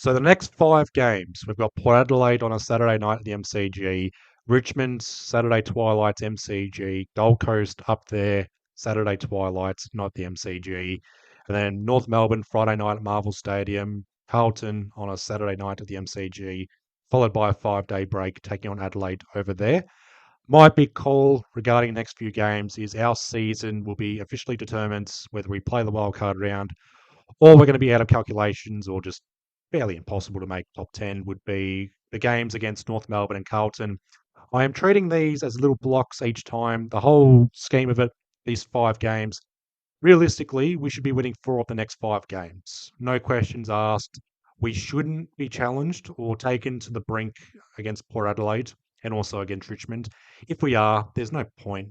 So the next 5 games, we've got Port Adelaide on a Saturday night at the MCG, Richmond Saturday twilights MCG, Gold Coast up there Saturday twilights, not the MCG, and then North Melbourne Friday night at Marvel Stadium, Carlton on a Saturday night at the MCG, followed by a 5-day break taking on Adelaide over there. My big call regarding the next few games is our season will be officially determined whether we play the wildcard round or we're going to be out of calculations or just fairly impossible to make top 10 would be the games against North Melbourne and Carlton. I am treating these as little blocks each time. The whole scheme of it, these 5 games, realistically, we should be winning 4 of the next 5 games. No questions asked. We shouldn't be challenged or taken to the brink against Port Adelaide and also against Richmond. If we are, there's no point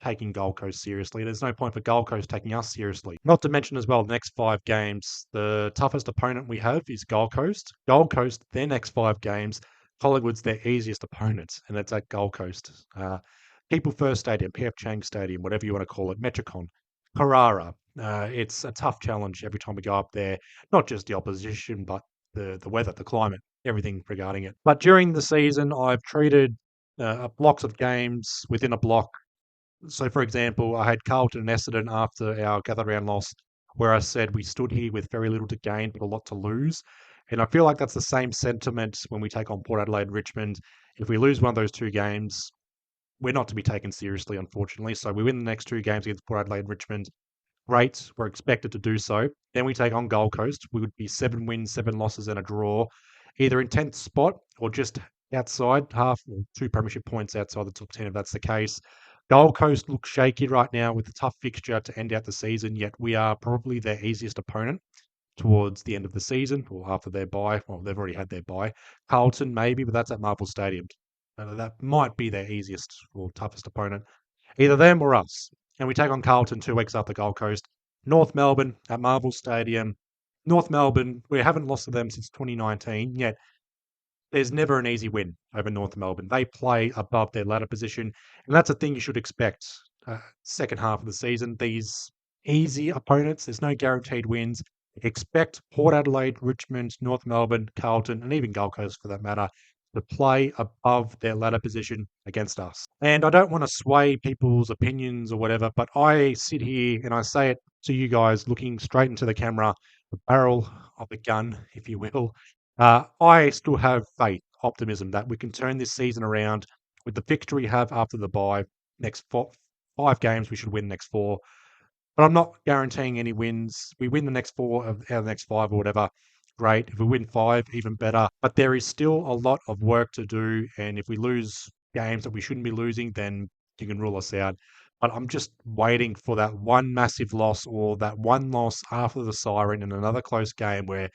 taking Gold Coast seriously. There's no point for Gold Coast taking us seriously. Not to mention as well, the next 5 games, the toughest opponent we have is Gold Coast. Gold Coast, their next 5 games, Collingwood's their easiest opponent, and it's at Gold Coast. People First Stadium, PF Chang Stadium, whatever you want to call it, Metricon, Carrara. It's a tough challenge every time we go up there. Not just the opposition, but the weather, the climate, everything regarding it. But during the season, I've treated blocks of games within a block. So, for example, I had Carlton and Essendon after our gather round loss, where I said we stood here with very little to gain but a lot to lose. And I feel like that's the same sentiment when we take on Port Adelaide and Richmond. If we lose one of those 2 games, we're not to be taken seriously, unfortunately. So we win the next 2 games against Port Adelaide and Richmond. Great, we're expected to do so. Then we take on Gold Coast. We would be 7 wins, 7 losses, and a draw, either in 10th spot or just outside half or 2 premiership points outside the top 10 if that's the case. Gold Coast looks shaky right now with a tough fixture to end out the season, yet we are probably their easiest opponent towards the end of the season or after their bye. Well, they've already had their bye. Carlton, maybe, but that's at Marvel Stadium. That might be their easiest or toughest opponent. Either them or us. And we take on Carlton 2 weeks after Gold Coast. North Melbourne at Marvel Stadium. North Melbourne, we haven't lost to them since 2019, yet there's never an easy win over North Melbourne. They play above their ladder position, and that's a thing you should expect. Second half of the season, these easy opponents, there's no guaranteed wins. Expect Port Adelaide, Richmond, North Melbourne, Carlton, and even Gold Coast for that matter, to play above their ladder position against us. And I don't want to sway people's opinions or whatever, but I sit here and I say it to you guys looking straight into the camera, the barrel of the gun, if you will. I still have faith, optimism that we can turn this season around with the fixture we have after the bye. Next 5 games, we should win the next 4. But I'm not guaranteeing any wins. We win the next 4 out of the next 5 or whatever. Great. If we win 5, even better. But there is still a lot of work to do. And if we lose games that we shouldn't be losing, then you can rule us out. But I'm just waiting for that one massive loss or that one loss after the siren in another close game where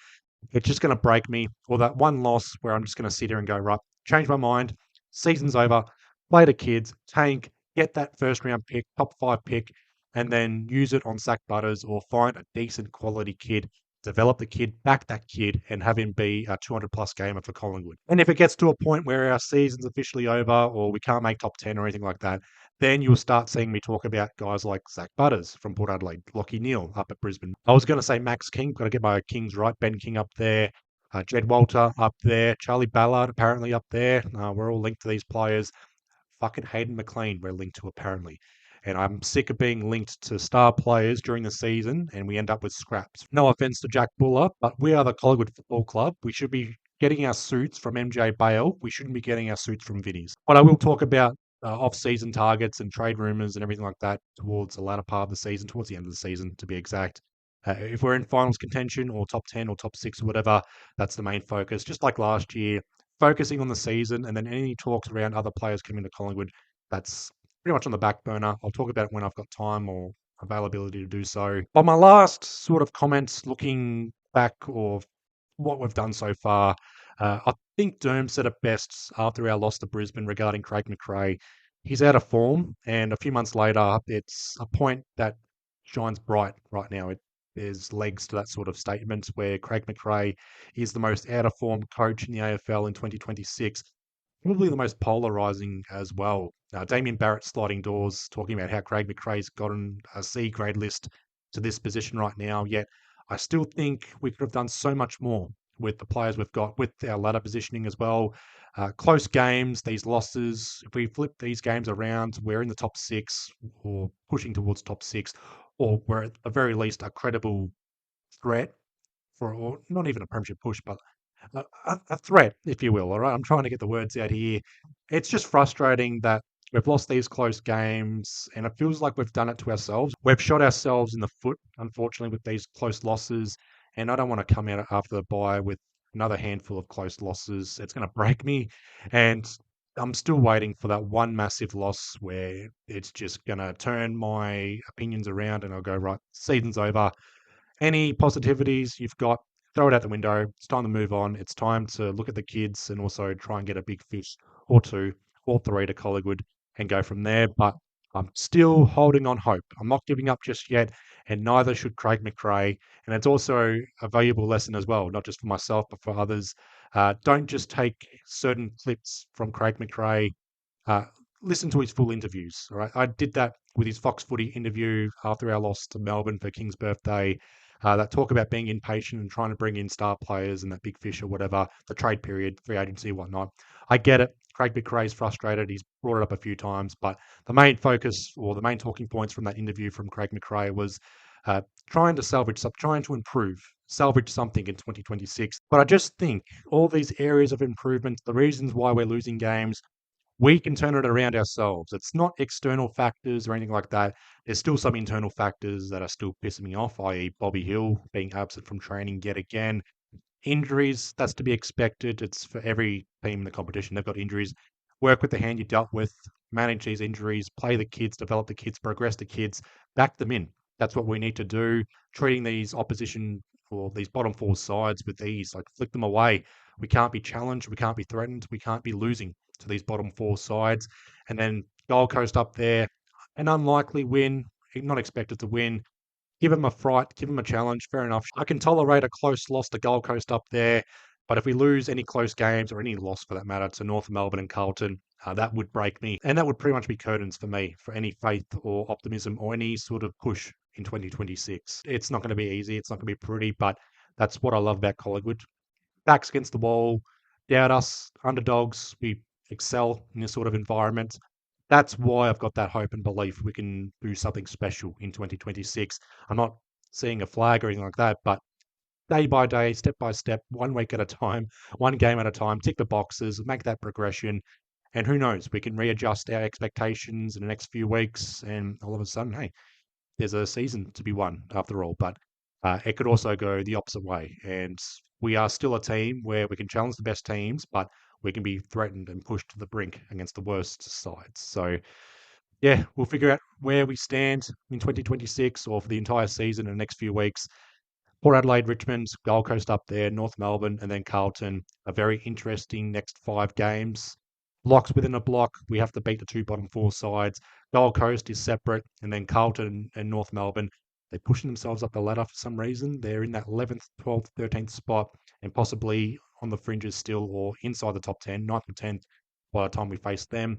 it's just going to break me, or that one loss where I'm just going to sit here and go, right, change my mind. Season's over. Play the kids, tank, get that first round pick, top 5 pick, and then use it on Zach Butters or find a decent quality kid, develop the kid, back that kid, and have him be a 200 plus gamer for Collingwood. And if it gets to a point where our season's officially over or we can't make top 10 or anything like that, then you'll start seeing me talk about guys like Zach Butters from Port Adelaide, Lockie Neal up at Brisbane. I was going to say Max King, got to get my Kings right. Ben King up there, Jed Walter up there, Charlie Ballard apparently up there. We're all linked to these players. Fucking Hayden McLean we're linked to apparently. And I'm sick of being linked to star players during the season and we end up with scraps. No offense to Jack Buller, but we are the Collingwood Football Club. We should be getting our suits from MJ Bale. We shouldn't be getting our suits from Vinnies. But I will talk about off-season targets and trade rumours and everything like that towards the latter part of the season, towards the end of the season to be exact. If we're in finals contention or top 10 or top 6 or whatever, that's the main focus. Just like last year, focusing on the season and then any talks around other players coming to Collingwood, that's pretty much on the back burner. I'll talk about it when I've got time or availability to do so. On my last sort of comments looking back or what we've done so far, I think Derm said it best after our loss to Brisbane regarding Craig McRae. He's out of form, and a few months later, it's a point that shines bright right now. There's legs to that sort of statement where Craig McRae is the most out of form coach in the AFL in 2026. Probably the most polarising as well. Damien Barrett sliding doors, talking about how Craig McRae's gotten a C grade list to this position right now. Yet I still think we could have done so much more with the players we've got, with our ladder positioning as well. Close games, these losses, if we flip these games around, we're in the top six or pushing towards top six, or we're at the very least a credible threat for, or not even a premiership push, but a threat, if you will. All right, I'm trying to get the words out here. It's just frustrating that we've lost these close games, and it feels like we've done it to ourselves. We've shot ourselves in the foot, unfortunately, with these close losses. And I don't want to come out after the bye with another handful of close losses. It's going to break me, and I'm still waiting for that one massive loss where it's just going to turn my opinions around, and I'll go, right, season's over. Any positivities you've got, throw it out the window. It's time to move on. It's time to look at the kids and also try and get a big fish or two or three to Collingwood and go from there. But I'm still holding on hope. I'm not giving up just yet, and neither should Craig McRae. And it's also a valuable lesson as well, not just for myself, but for others. Don't just take certain clips from Craig McRae. Uh, Listen to his full interviews. All right, I did that with his Fox Footy interview after our loss to Melbourne for King's birthday. That talk about being impatient and trying to bring in star players and that big fish or whatever, the trade period, free agency, whatnot. I get it. Craig McRae's frustrated. He's brought it up a few times, but the main focus or the main talking points from that interview from Craig McRae was trying to salvage, trying to improve, salvage something in 2026. But I just think all these areas of improvement, the reasons why we're losing games, we can turn it around ourselves. It's not external factors or anything like that. There's still some internal factors that are still pissing me off, i.e., Bobby Hill being absent from training yet again. Injuries, that's to be expected. It's for every team in the competition. They've got injuries. Work with the hand you dealt with, manage these injuries, play the kids, develop the kids, progress the kids, back them in. That's what we need to do. Treating these opposition or these bottom four sides with ease, like flick them away. We can't be challenged. We can't be threatened. We can't be losing to these bottom four sides. And then Gold Coast up there, an unlikely win, not expected to win. Give them a fright, give them a challenge. Fair enough. I can tolerate a close loss to Gold Coast up there, but if we lose any close games or any loss for that matter to North Melbourne and Carlton, that would break me, and that would pretty much be curtains for me for any faith or optimism or any sort of push in 2026. It's not going to be easy. It's not going to be pretty, but that's what I love about Collingwood. Backs against the wall, doubt us, underdogs. We excel in this sort of environment. That's why I've got that hope and belief we can do something special in 2026. I'm not seeing a flag or anything like that, but day by day, step by step, 1 week at a time, one game at a time, tick the boxes, make that progression. And who knows, we can readjust our expectations in the next few weeks. And all of a sudden, hey, there's a season to be won after all. But it could also go the opposite way. And we are still a team where we can challenge the best teams, but we can be threatened and pushed to the brink against the worst sides. So, yeah, we'll figure out where we stand in 2026 or for the entire season in the next few weeks. Port Adelaide, Richmond, Gold Coast up there, North Melbourne, and then Carlton. A very interesting next 5 games. Blocks within a block. We have to beat the two bottom four sides. Gold Coast is separate, and then Carlton and North Melbourne. They're pushing themselves up the ladder for some reason. They're in that 11th, 12th, 13th spot, and possibly on the fringes still, or inside the top 10, 9th and 10th by the time we face them.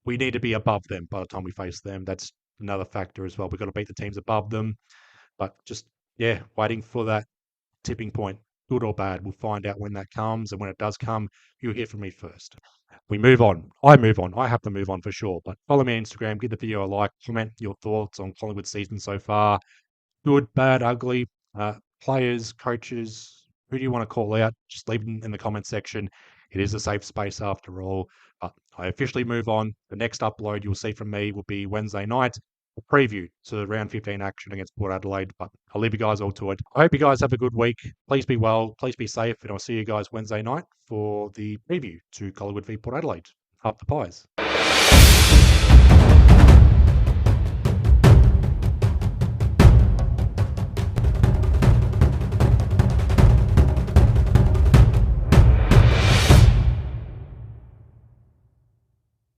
We need to be above them by the time we face them. That's another factor as well. We've got to beat the teams above them. But just, yeah, waiting for that tipping point, good or bad. We'll find out when that comes. And when it does come, you'll hear from me first. We move on. I move on. I have to move on for sure. But follow me on Instagram, give the video a like, comment your thoughts on Collingwood season so far. Good, bad, ugly, players, coaches, who do you want to call out? Just leave them in the comment section. It is a safe space after all. But I officially move on. The next upload you'll see from me will be Wednesday night, a preview to round 15 action against Port Adelaide. But I'll leave you guys all to it. I hope you guys have a good week. Please be well. Please be safe. And I'll see you guys Wednesday night for the preview to Collingwood v Port Adelaide. Up the Pies.